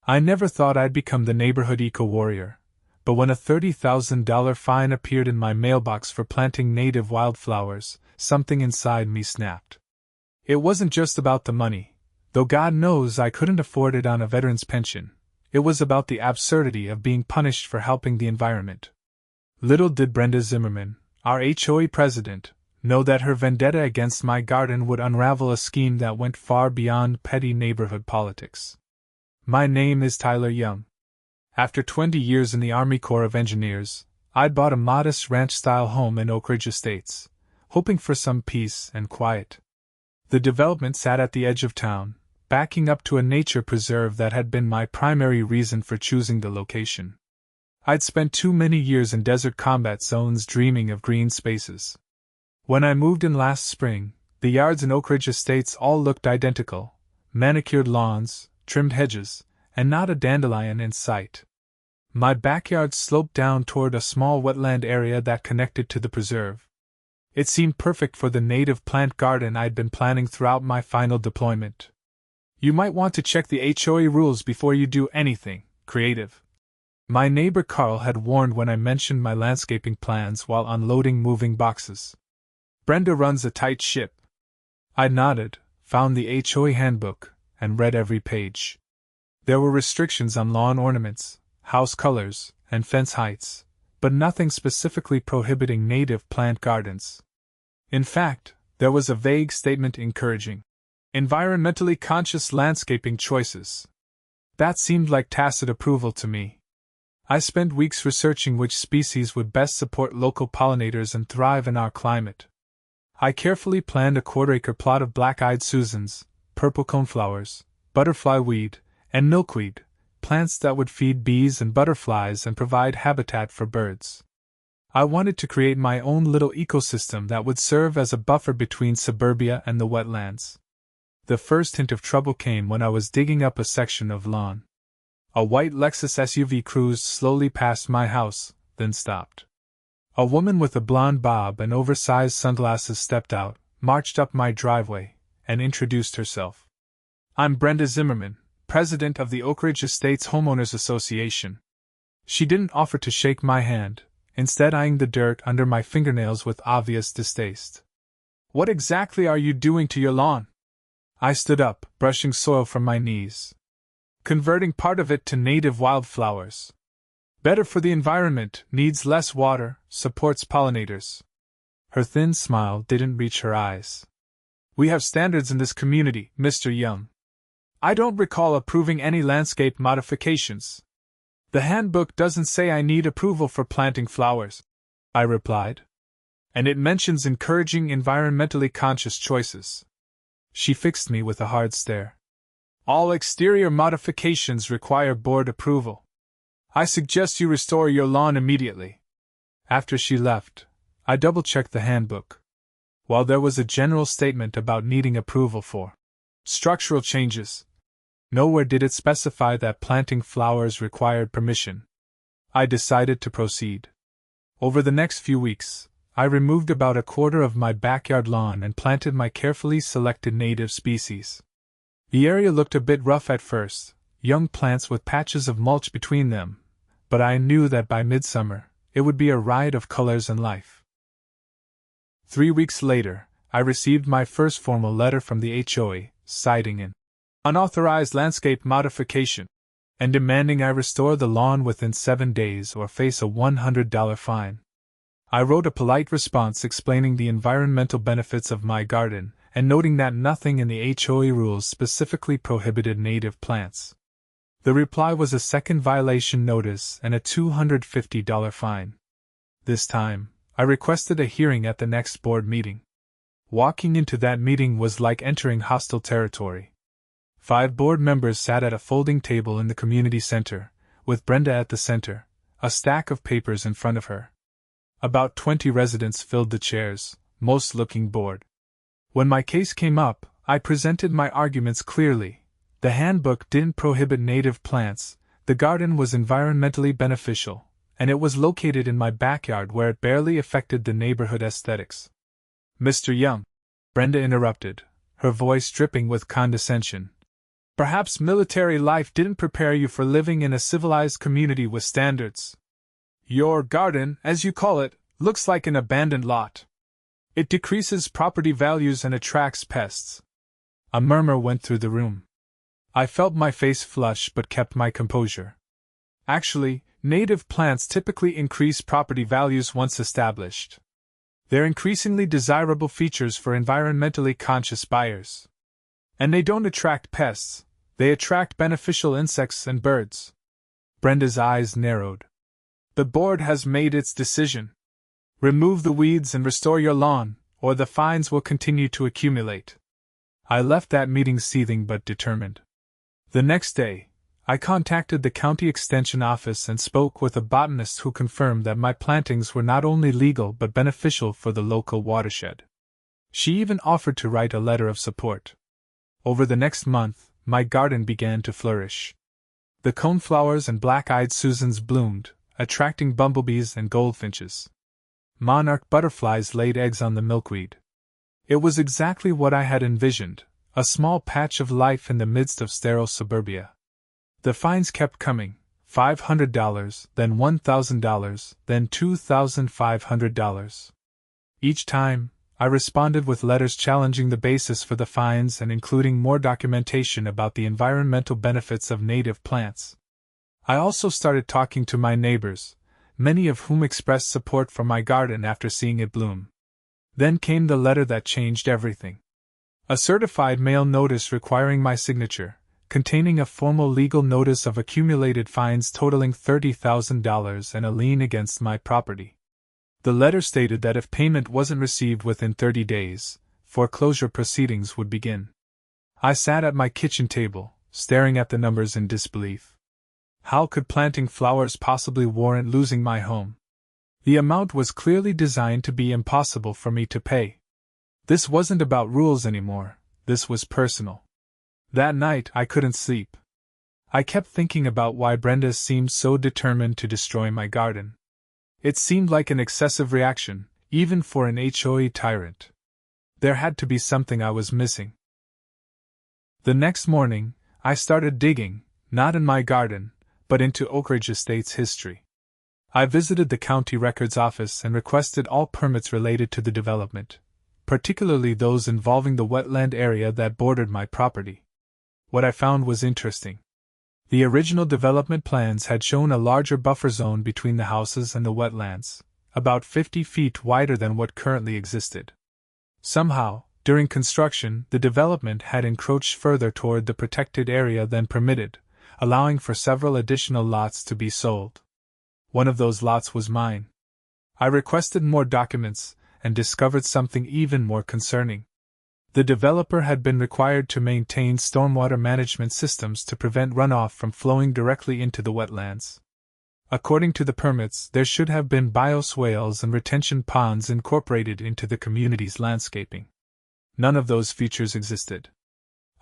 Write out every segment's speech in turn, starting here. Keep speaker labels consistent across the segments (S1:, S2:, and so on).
S1: I never thought I'd become the neighborhood eco-warrior, but when a $30,000 fine appeared in my mailbox for planting native wildflowers, something inside me snapped. It wasn't just about the money, though God knows I couldn't afford it on a veteran's pension. It was about the absurdity of being punished for helping the environment. Little did Brenda Zimmerman, our HOA president, know that her vendetta against my garden would unravel a scheme that went far beyond petty neighborhood politics. My name is Tyler Young. After 20 years in the Army Corps of Engineers, I'd bought a modest ranch-style home in Oak Ridge Estates, hoping for some peace and quiet. The development sat at the edge of town, backing up to a nature preserve that had been my primary reason for choosing the location. I'd spent too many years in desert combat zones dreaming of green spaces. When I moved in last spring, the yards in Oak Ridge Estates all looked identical: manicured lawns, trimmed hedges, and not a dandelion in sight. My backyard sloped down toward a small wetland area that connected to the preserve. It seemed perfect for the native plant garden I'd been planning throughout my final deployment. You might want to check the HOA rules before you do anything creative, my neighbor Carl had warned when I mentioned my landscaping plans while unloading moving boxes. Brenda runs a tight ship. I nodded, found the HOA handbook, and read every page. There were restrictions on lawn ornaments, house colors, and fence heights, but nothing specifically prohibiting native plant gardens. In fact, there was a vague statement encouraging environmentally conscious landscaping choices. That seemed like tacit approval to me. I spent weeks researching which species would best support local pollinators and thrive in our climate. I carefully planned a quarter-acre plot of black-eyed Susans, purple coneflowers, butterfly weed, and milkweed, plants that would feed bees and butterflies and provide habitat for birds. I wanted to create my own little ecosystem that would serve as a buffer between suburbia and the wetlands. The first hint of trouble came when I was digging up a section of lawn. A white Lexus SUV cruised slowly past my house, then stopped. A woman with a blonde bob and oversized sunglasses stepped out, marched up my driveway, and introduced herself. "I'm Brenda Zimmerman, president of the Oak Ridge Estates Homeowners Association." She didn't offer to shake my hand, instead eyeing the dirt under my fingernails with obvious distaste. "What exactly are you doing to your lawn?" I stood up, brushing soil from my knees. "Converting part of it to native wildflowers. Better for the environment, needs less water, supports pollinators." Her thin smile didn't reach her eyes. "We have standards in this community, Mr. Young. I don't recall approving any landscape modifications." "The handbook doesn't say I need approval for planting flowers," I replied. "And it mentions encouraging environmentally conscious choices." She fixed me with a hard stare. "All exterior modifications require board approval. I suggest you restore your lawn immediately." After she left, I double-checked the handbook. While there was a general statement about needing approval for structural changes, nowhere did it specify that planting flowers required permission. I decided to proceed. Over the next few weeks, I removed about a quarter of my backyard lawn and planted my carefully selected native species. The area looked a bit rough at first, young plants with patches of mulch between them, but I knew that by midsummer, it would be a riot of colors and life. 3 weeks later, I received my first formal letter from the HOA, citing an unauthorized landscape modification, and demanding I restore the lawn within 7 days or face a $100 fine. I wrote a polite response explaining the environmental benefits of my garden, and noting that nothing in the HOA rules specifically prohibited native plants. The reply was a second violation notice and a $250 fine. This time, I requested a hearing at the next board meeting. Walking into that meeting was like entering hostile territory. 5 board members sat at a folding table in the community center, with Brenda at the center, a stack of papers in front of her. About 20 residents filled the chairs, most looking bored. When my case came up, I presented my arguments clearly. The handbook didn't prohibit native plants, the garden was environmentally beneficial, and it was located in my backyard where it barely affected the neighborhood aesthetics. "Mr. Young," Brenda interrupted, her voice dripping with condescension, Perhaps military life didn't prepare you for living in a civilized community with standards. Your garden, as you call it, looks like an abandoned lot. It decreases property values and attracts pests." A murmur went through the room. I felt my face flush but kept my composure. Actually, native plants typically increase property values once established. They're increasingly desirable features for environmentally conscious buyers. And they don't attract pests, they attract beneficial insects and birds. Brenda's eyes narrowed. "The board has made its decision. Remove the weeds and restore your lawn, or the fines will continue to accumulate." I left that meeting seething but determined. The next day, I contacted the county extension office and spoke with a botanist who confirmed that my plantings were not only legal but beneficial for the local watershed. She even offered to write a letter of support. Over the next month, my garden began to flourish. The coneflowers and black-eyed Susans bloomed, attracting bumblebees and goldfinches. Monarch butterflies laid eggs on the milkweed. It was exactly what I had envisioned, a small patch of life in the midst of sterile suburbia. The fines kept coming, $500, then $1,000, then $2,500. Each time, I responded with letters challenging the basis for the fines and including more documentation about the environmental benefits of native plants. I also started talking to my neighbors, many of whom expressed support for my garden after seeing it bloom. Then came the letter that changed everything. A certified mail notice requiring my signature, containing a formal legal notice of accumulated fines totaling $30,000 and a lien against my property. The letter stated that if payment wasn't received within 30 days, foreclosure proceedings would begin. I sat at my kitchen table, staring at the numbers in disbelief. How could planting flowers possibly warrant losing my home? The amount was clearly designed to be impossible for me to pay. This wasn't about rules anymore, this was personal. That night I couldn't sleep. I kept thinking about why Brenda seemed so determined to destroy my garden. It seemed like an excessive reaction, even for an HOA tyrant. There had to be something I was missing. The next morning, I started digging, not in my garden, but into Oak Ridge Estates history. I visited the county records office and requested all permits related to the development, particularly those involving the wetland area that bordered my property. What I found was interesting. The original development plans had shown a larger buffer zone between the houses and the wetlands, about 50 feet wider than what currently existed. Somehow, during construction, the development had encroached further toward the protected area than permitted, allowing for several additional lots to be sold. One of those lots was mine. I requested more documents and discovered something even more concerning. The developer had been required to maintain stormwater management systems to prevent runoff from flowing directly into the wetlands. According to the permits, there should have been bioswales and retention ponds incorporated into the community's landscaping. None of those features existed.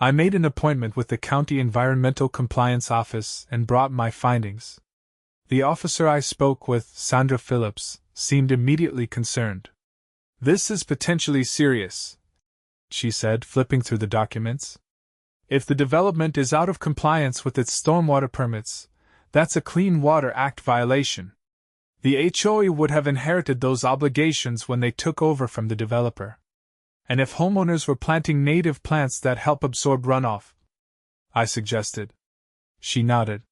S1: I made an appointment with the County Environmental Compliance Office and brought my findings. The officer I spoke with, Sandra Phillips, seemed immediately concerned. "This is potentially serious," she said, flipping through the documents. "If the development is out of compliance with its stormwater permits, that's a Clean Water Act violation. The HOA would have inherited those obligations when they took over from the developer. And if homeowners were planting native plants that help absorb runoff," I suggested. She nodded.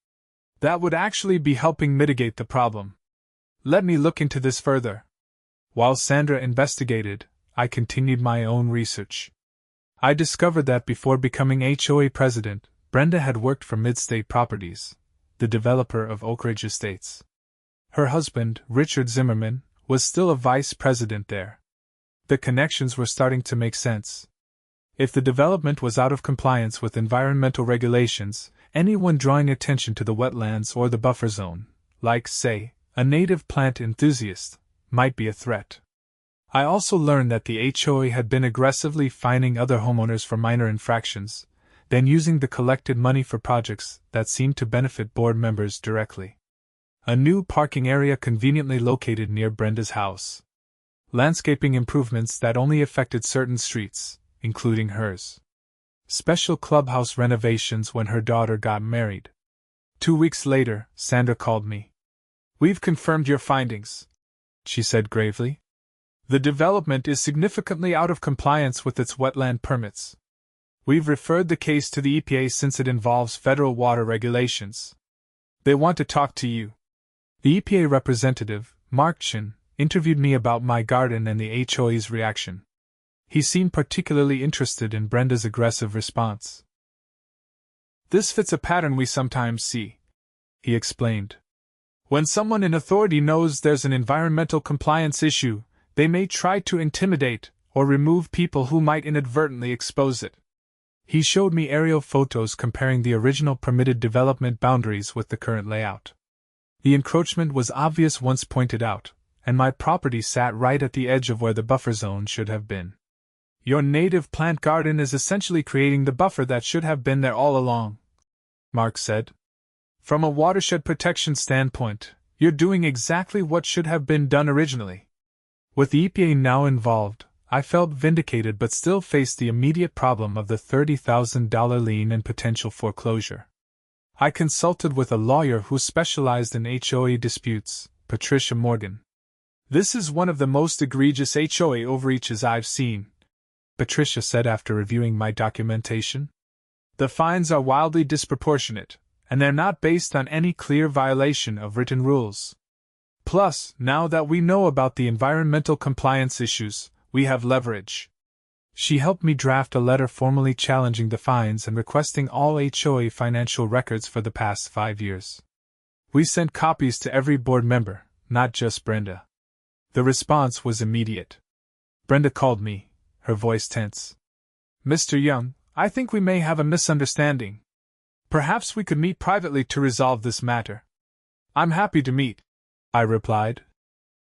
S1: "That would actually be helping mitigate the problem. Let me look into this further." While Sandra investigated, I continued my own research. I discovered that before becoming HOA president, Brenda had worked for Midstate Properties, the developer of Oak Ridge Estates. Her husband, Richard Zimmerman, was still a vice president there. The connections were starting to make sense. If the development was out of compliance with environmental regulations, anyone drawing attention to the wetlands or the buffer zone, like, say, a native plant enthusiast, might be a threat. I also learned that the HOA had been aggressively fining other homeowners for minor infractions, then using the collected money for projects that seemed to benefit board members directly. A new parking area conveniently located near Brenda's house. Landscaping improvements that only affected certain streets, including hers. Special clubhouse renovations when her daughter got married. 2 weeks later, Sandra called me. "We've confirmed your findings," she said gravely. "The development is significantly out of compliance with its wetland permits. We've referred the case to the EPA since it involves federal water regulations. They want to talk to you." The EPA representative, Mark Chin, interviewed me about my garden and the HOA's reaction. He seemed particularly interested in Brenda's aggressive response. "This fits a pattern we sometimes see," he explained. "When someone in authority knows there's an environmental compliance issue, they may try to intimidate or remove people who might inadvertently expose it." He showed me aerial photos comparing the original permitted development boundaries with the current layout. The encroachment was obvious once pointed out, and my property sat right at the edge of where the buffer zone should have been. "Your native plant garden is essentially creating the buffer that should have been there all along," Mark said. "From a watershed protection standpoint, you're doing exactly what should have been done originally." With the EPA now involved, I felt vindicated but still faced the immediate problem of the $30,000 lien and potential foreclosure. I consulted with a lawyer who specialized in HOA disputes, Patricia Morgan. "This is one of the most egregious HOA overreaches I've seen," Patricia said after reviewing my documentation. "The fines are wildly disproportionate, and they're not based on any clear violation of written rules. Plus, now that we know about the environmental compliance issues, we have leverage." She helped me draft a letter formally challenging the fines and requesting all HOA financial records for the past 5 years. We sent copies to every board member, not just Brenda. The response was immediate. Brenda called me, her voice tense. "Mr. Young, I think we may have a misunderstanding. Perhaps we could meet privately to resolve this matter." "I'm happy to meet," I replied.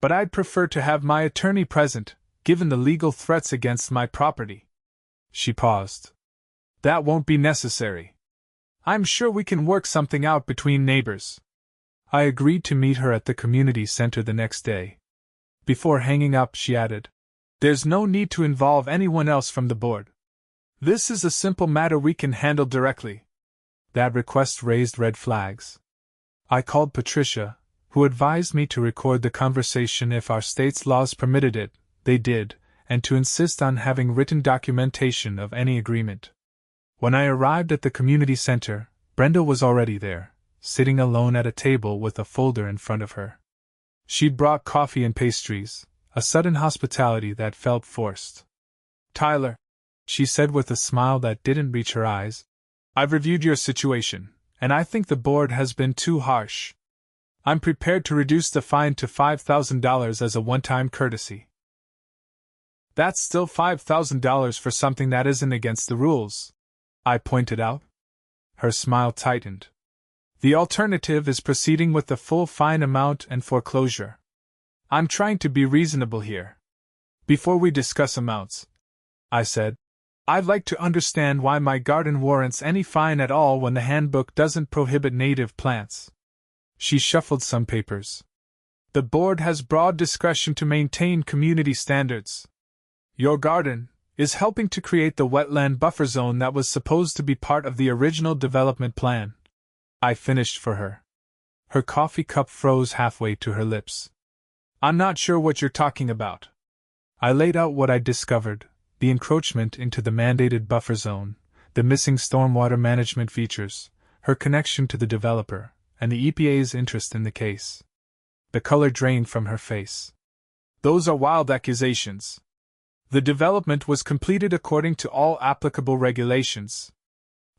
S1: "But I'd prefer to have my attorney present, given the legal threats against my property." She paused. "That won't be necessary. I'm sure we can work something out between neighbors." I agreed to meet her at the community center the next day. Before hanging up, she added, "There's no need to involve anyone else from the board. This is a simple matter we can handle directly." That request raised red flags. I called Patricia, who advised me to record the conversation if our state's laws permitted it. They did, and to insist on having written documentation of any agreement. When I arrived at the community center, Brenda was already there, sitting alone at a table with a folder in front of her. She'd brought coffee and pastries, a sudden hospitality that felt forced. "Tyler," she said with a smile that didn't reach her eyes, "I've reviewed your situation, and I think the board has been too harsh. I'm prepared to reduce the fine to $5,000 as a one-time courtesy." "That's still $5,000 for something that isn't against the rules," I pointed out. Her smile tightened. "The alternative is proceeding with the full fine amount and foreclosure. I'm trying to be reasonable here. Before we discuss amounts," I said, "I'd like to understand why my garden warrants any fine at all when the handbook doesn't prohibit native plants." She shuffled some papers. "The board has broad discretion to maintain community standards. Your garden is helping to create the wetland buffer zone that was supposed to be part of the original development plan." I finished for her. Her coffee cup froze halfway to her lips. "I'm not sure what you're talking about." I laid out what I'd discovered: the encroachment into the mandated buffer zone, the missing stormwater management features, her connection to the developer, and the EPA's interest in the case. The color drained from her face. "Those are wild accusations. The development was completed according to all applicable regulations.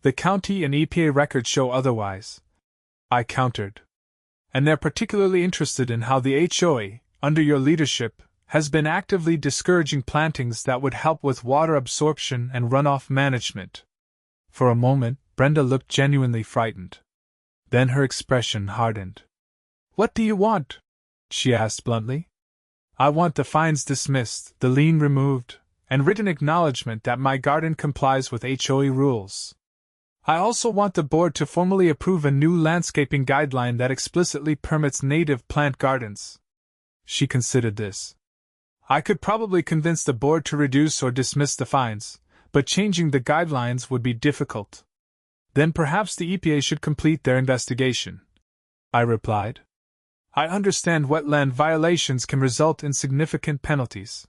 S1: The county and EPA records show otherwise," I countered. "And they're particularly interested in how the HOA, under your leadership, has been actively discouraging plantings that would help with water absorption and runoff management." For a moment, Brenda looked genuinely frightened. Then her expression hardened. "What do you want?" she asked bluntly. "I want the fines dismissed, the lien removed, and written acknowledgement that my garden complies with HOA rules. I also want the board to formally approve a new landscaping guideline that explicitly permits native plant gardens." She considered this. "I could probably convince the board to reduce or dismiss the fines, But changing the guidelines would be difficult. Then perhaps the EPA should complete their investigation, I replied. I understand wetland violations can result in significant penalties.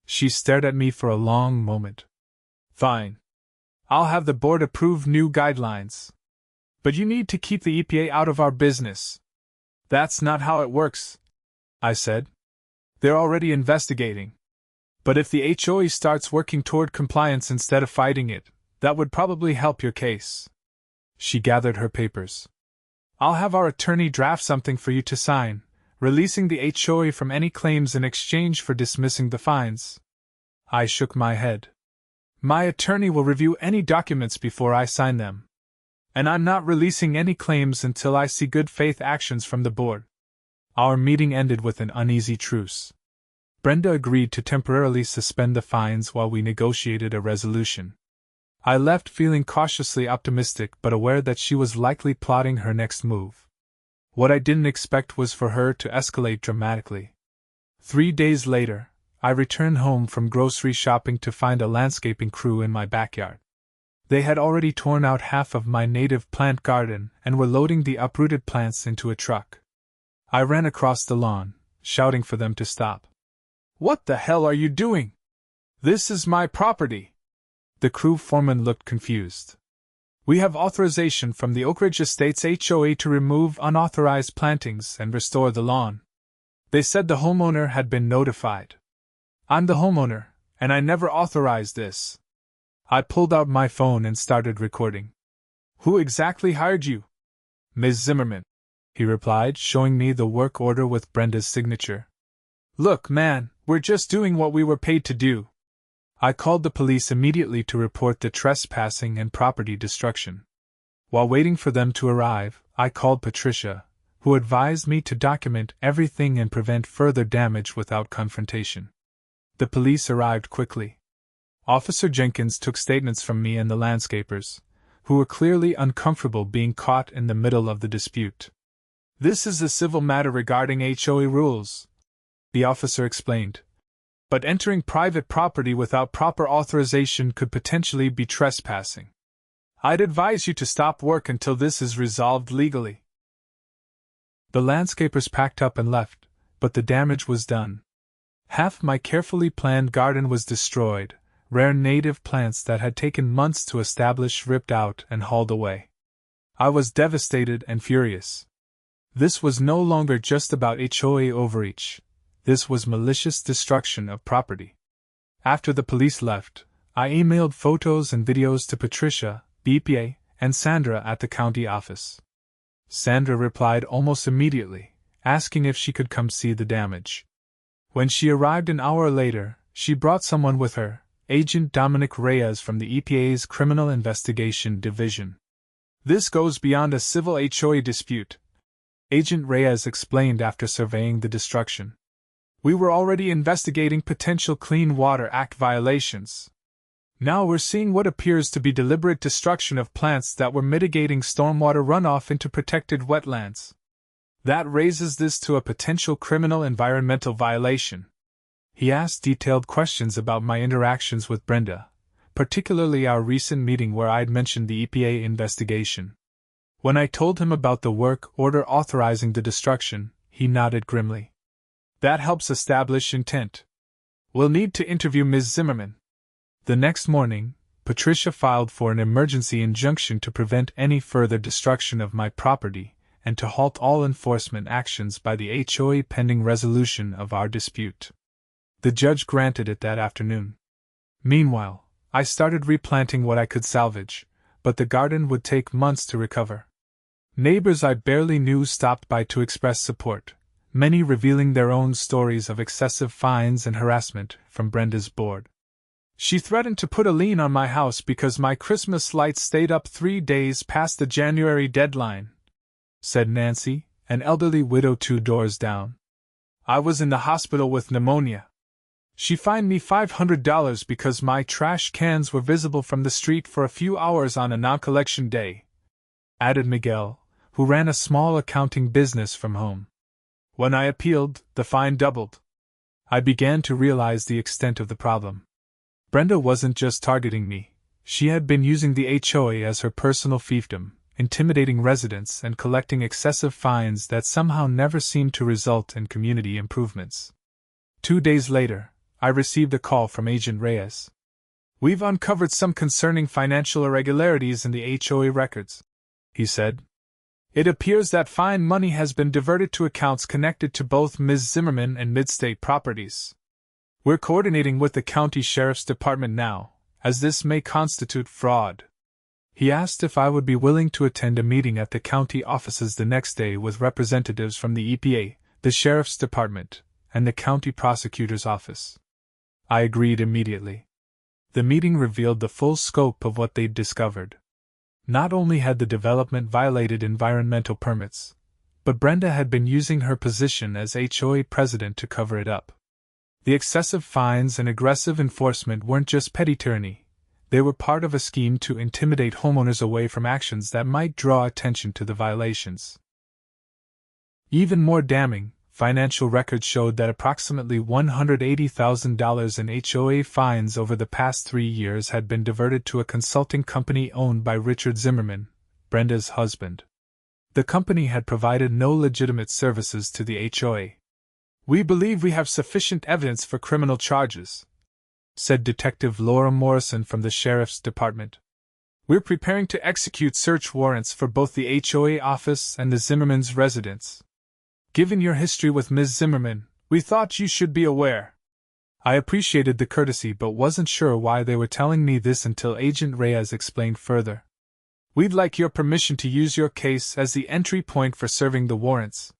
S1: She stared at me for a long moment. Fine. I'll have the board approve new guidelines. But you need to keep the EPA out of our business. That's not how it works, I said. They're already investigating. But if the HOA starts working toward compliance instead of fighting it, that would probably help your case. She gathered her papers. I'll have our attorney draft something for you to sign, releasing the HOA from any claims in exchange for dismissing the fines. I shook my head. My attorney will review any documents before I sign them. And I'm not releasing any claims until I see good faith actions from the board. Our meeting ended with an uneasy truce. Brenda agreed to temporarily suspend the fines while we negotiated a resolution. I left feeling cautiously optimistic but aware that she was likely plotting her next move. What I didn't expect was for her to escalate dramatically. 3 days later, I returned home from grocery shopping to find a landscaping crew in my backyard. They had already torn out half of my native plant garden and were loading the uprooted plants into a truck. I ran across the lawn, shouting for them to stop. "What the hell are you doing? This is my property." The crew foreman looked confused. "We have authorization from the Oak Ridge Estates HOA to remove unauthorized plantings and restore the lawn. They said the homeowner had been notified. I'm the homeowner, and I never authorized this." I pulled out my phone and started recording. "Who exactly hired you?" "Ms. Zimmerman," he replied, showing me the work order with Brenda's signature. "Look, man, we're just doing what we were paid to do." I called the police immediately to report the trespassing and property destruction. While waiting for them to arrive, I called Patricia, who advised me to document everything and prevent further damage without confrontation. The police arrived quickly. Officer Jenkins took statements from me and the landscapers, who were clearly uncomfortable being caught in the middle of the dispute. "This is a civil matter regarding HOA rules," the officer explained. "But entering private property without proper authorization could potentially be trespassing. I'd advise you to stop work until this is resolved legally." The landscapers packed up and left, but the damage was done. Half my carefully planned garden was destroyed, rare native plants that had taken months to establish ripped out and hauled away. I was devastated and furious. This was no longer just about HOA overreach. This was malicious destruction of property. After the police left, I emailed photos and videos to Patricia, the EPA, and Sandra at the county office. Sandra replied almost immediately, asking if she could come see the damage. When she arrived an hour later, she brought someone with her, Agent Dominic Reyes from the EPA's Criminal Investigation Division. "This goes beyond a civil HOA dispute," Agent Reyes explained after surveying the destruction. "We were already investigating potential Clean Water Act violations. Now we're seeing what appears to be deliberate destruction of plants that were mitigating stormwater runoff into protected wetlands. That raises this to a potential criminal environmental violation." He asked detailed questions about my interactions with Brenda, particularly our recent meeting where I'd mentioned the EPA investigation. When I told him about the work order authorizing the destruction, he nodded grimly. "That helps establish intent. We'll need to interview Ms. Zimmerman." The next morning, Patricia filed for an emergency injunction to prevent any further destruction of my property and to halt all enforcement actions by the HOA pending resolution of our dispute. The judge granted it that afternoon. Meanwhile, I started replanting what I could salvage, but the garden would take months to recover. Neighbors I barely knew stopped by to express support, many revealing their own stories of excessive fines and harassment from Brenda's board. "She threatened to put a lien on my house because my Christmas lights stayed up 3 days past the January deadline," said Nancy, an elderly widow 2 doors down. "I was in the hospital with pneumonia. She fined me $500 because my trash cans were visible from the street for a few hours on a non-collection day," added Miguel, who ran a small accounting business from home. "When I appealed, the fine doubled." I began to realize the extent of the problem. Brenda wasn't just targeting me. She had been using the HOA as her personal fiefdom, intimidating residents and collecting excessive fines that somehow never seemed to result in community improvements. 2 days later, I received a call from Agent Reyes. "We've uncovered some concerning financial irregularities in the HOA records," he said. "It appears that fine money has been diverted to accounts connected to both Ms. Zimmerman and Midstate Properties. We're coordinating with the county sheriff's department now, as this may constitute fraud." He asked if I would be willing to attend a meeting at the county offices the next day with representatives from the EPA, the sheriff's department, and the county prosecutor's office. I agreed immediately. The meeting revealed the full scope of what they'd discovered. Not only had the development violated environmental permits, but Brenda had been using her position as HOA president to cover it up. The excessive fines and aggressive enforcement weren't just petty tyranny, they were part of a scheme to intimidate homeowners away from actions that might draw attention to the violations. Even more damning, financial records showed that approximately $180,000 in HOA fines over the past 3 years had been diverted to a consulting company owned by Richard Zimmerman, Brenda's husband. The company had provided no legitimate services to the HOA. "We believe we have sufficient evidence for criminal charges," said Detective Laura Morrison from the Sheriff's Department. "We're preparing to execute search warrants for both the HOA office and the Zimmerman's residence. Given your history with Ms. Zimmerman, we thought you should be aware." I appreciated the courtesy but wasn't sure why they were telling me this until Agent Reyes explained further. "We'd like your permission to use your case as the entry point for serving the warrants.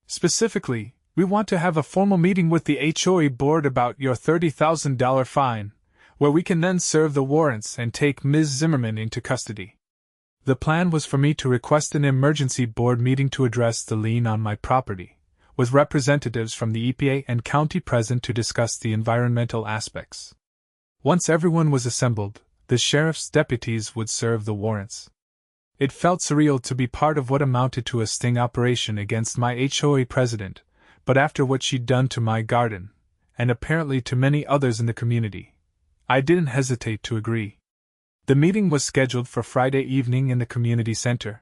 S1: Specifically, we want to have a formal meeting with the HOA board about your $30,000 fine, where we can then serve the warrants and take Ms. Zimmerman into custody." The plan was for me to request an emergency board meeting to address the lien on my property, with representatives from the EPA and county present to discuss the environmental aspects. Once everyone was assembled, the sheriff's deputies would serve the warrants. It felt surreal to be part of what amounted to a sting operation against my HOA president, but after what she'd done to my garden, and apparently to many others in the community, I didn't hesitate to agree. The meeting was scheduled for Friday evening in the community center.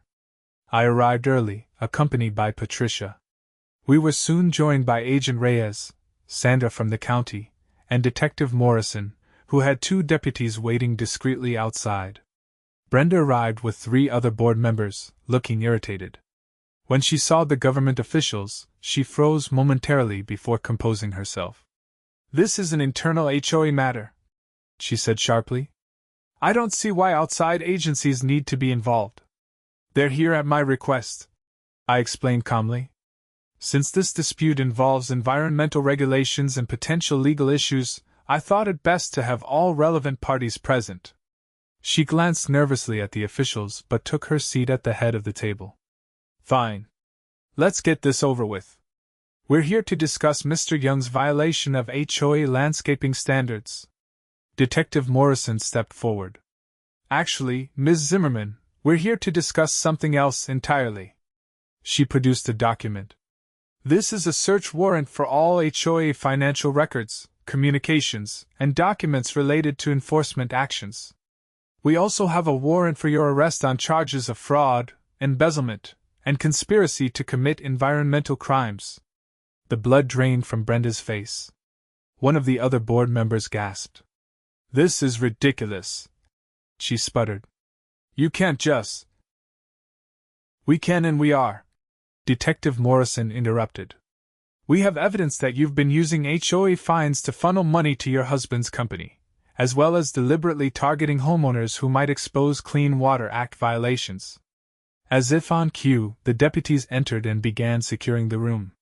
S1: I arrived early, accompanied by Patricia. We were soon joined by Agent Reyes, Sandra from the county, and Detective Morrison, who had 2 deputies waiting discreetly outside. Brenda arrived with 3 other board members, looking irritated. When she saw the government officials, she froze momentarily before composing herself. "This is an internal HOA matter," she said sharply. "I don't see why outside agencies need to be involved. They're here at my request," I explained calmly. "Since this dispute involves environmental regulations and potential legal issues, I thought it best to have all relevant parties present." She glanced nervously at the officials but took her seat at the head of the table. "Fine. Let's get this over with. We're here to discuss Mr. Young's violation of HOA landscaping standards." Detective Morrison stepped forward. "Actually, Ms. Zimmerman, we're here to discuss something else entirely." She produced a document. "This is a search warrant for all HOA financial records, communications, and documents related to enforcement actions. We also have a warrant for your arrest on charges of fraud, embezzlement, and conspiracy to commit environmental crimes." The blood drained from Brenda's face. One of the other board members gasped. "This is ridiculous," she sputtered. "You can't just—" "We can and we are," Detective Morrison interrupted. "We have evidence that you've been using HOA fines to funnel money to your husband's company, as well as deliberately targeting homeowners who might expose Clean Water Act violations." As if on cue, the deputies entered and began securing the room.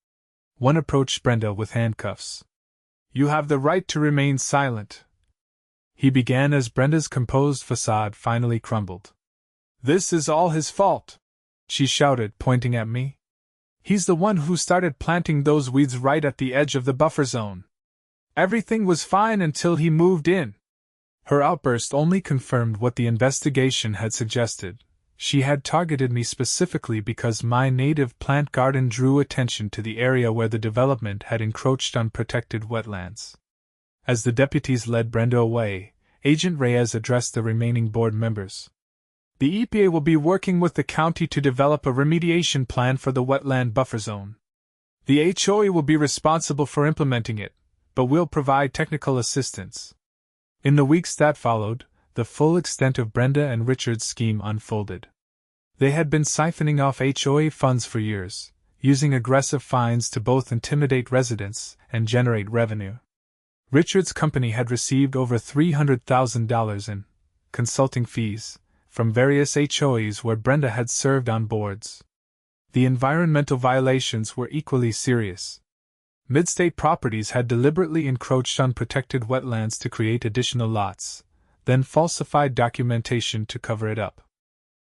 S1: One approached Brenda with handcuffs. "You have the right to remain silent," he began as Brenda's composed facade finally crumbled. "This is all his fault," she shouted, pointing at me. "He's the one who started planting those weeds right at the edge of the buffer zone. Everything was fine until he moved in." Her outburst only confirmed what the investigation had suggested. She had targeted me specifically because my native plant garden drew attention to the area where the development had encroached on protected wetlands. As the deputies led Brenda away, Agent Reyes addressed the remaining board members. The EPA will be working with the county to develop a remediation plan for the wetland buffer zone. The HOA will be responsible for implementing it, but will provide technical assistance. In the weeks that followed, the full extent of Brenda and Richard's scheme unfolded. They had been siphoning off HOA funds for years, using aggressive fines to both intimidate residents and generate revenue. Richard's company had received over $300,000 in consulting fees from various HOAs where Brenda had served on boards. The environmental violations were equally serious. Midstate Properties had deliberately encroached on protected wetlands to create additional lots, then falsified documentation to cover it up.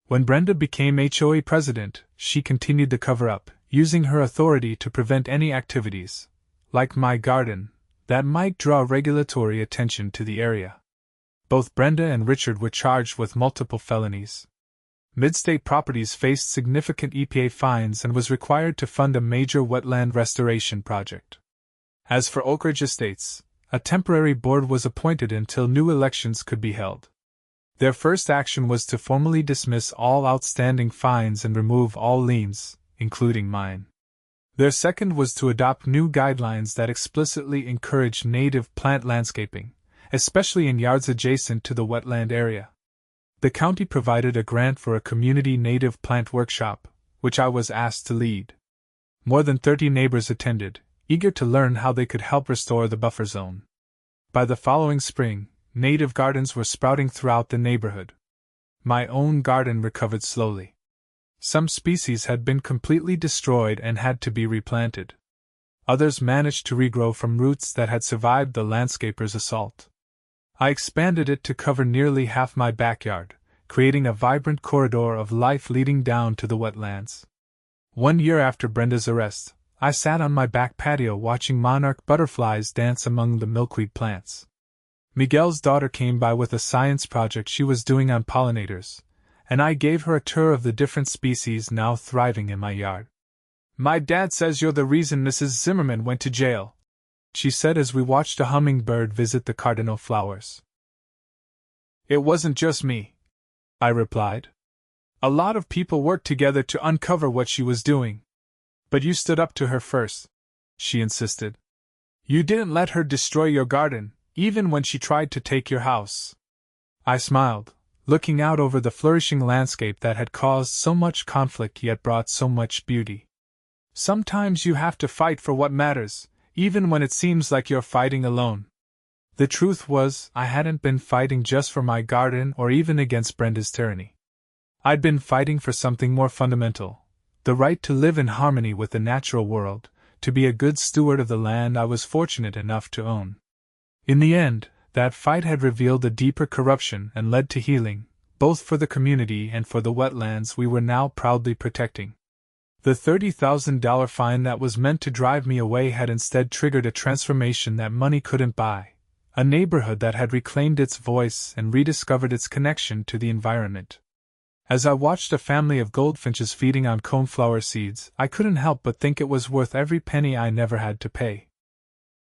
S1: When Brenda became HOA president, she continued the cover-up, using her authority to prevent any activities, like my garden, that might draw regulatory attention to the area. Both Brenda and Richard were charged with multiple felonies. Midstate Properties faced significant EPA fines and was required to fund a major wetland restoration project. As for Oak Ridge Estates, a temporary board was appointed until new elections could be held. Their first action was to formally dismiss all outstanding fines and remove all liens, including mine. Their second was to adopt new guidelines that explicitly encouraged native plant landscaping, especially in yards adjacent to the wetland area. The county provided a grant for a community native plant workshop, which I was asked to lead. More than 30 neighbors attended, eager to learn how they could help restore the buffer zone. By the following spring, native gardens were sprouting throughout the neighborhood. My own garden recovered slowly. Some species had been completely destroyed and had to be replanted. Others managed to regrow from roots that had survived the landscaper's assault. I expanded it to cover nearly half my backyard, creating a vibrant corridor of life leading down to the wetlands. 1 year after Brenda's arrest, I sat on my back patio watching monarch butterflies dance among the milkweed plants. Miguel's daughter came by with a science project she was doing on pollinators, and I gave her a tour of the different species now thriving in my yard. "My dad says you're the reason Mrs. Zimmerman went to jail," she said as we watched a hummingbird visit the cardinal flowers. "It wasn't just me," I replied. "A lot of people worked together to uncover what she was doing. But you stood up to her first," she insisted. "You didn't let her destroy your garden, even when she tried to take your house." I smiled, looking out over the flourishing landscape that had caused so much conflict yet brought so much beauty. Sometimes you have to fight for what matters, even when it seems like you're fighting alone. The truth was, I hadn't been fighting just for my garden or even against Brenda's tyranny. I'd been fighting for something more fundamental: the right to live in harmony with the natural world, to be a good steward of the land I was fortunate enough to own. In the end, that fight had revealed a deeper corruption and led to healing, both for the community and for the wetlands we were now proudly protecting. The $30,000 fine that was meant to drive me away had instead triggered a transformation that money couldn't buy, a neighborhood that had reclaimed its voice and rediscovered its connection to the environment. As I watched a family of goldfinches feeding on coneflower seeds, I couldn't help but think it was worth every penny I never had to pay.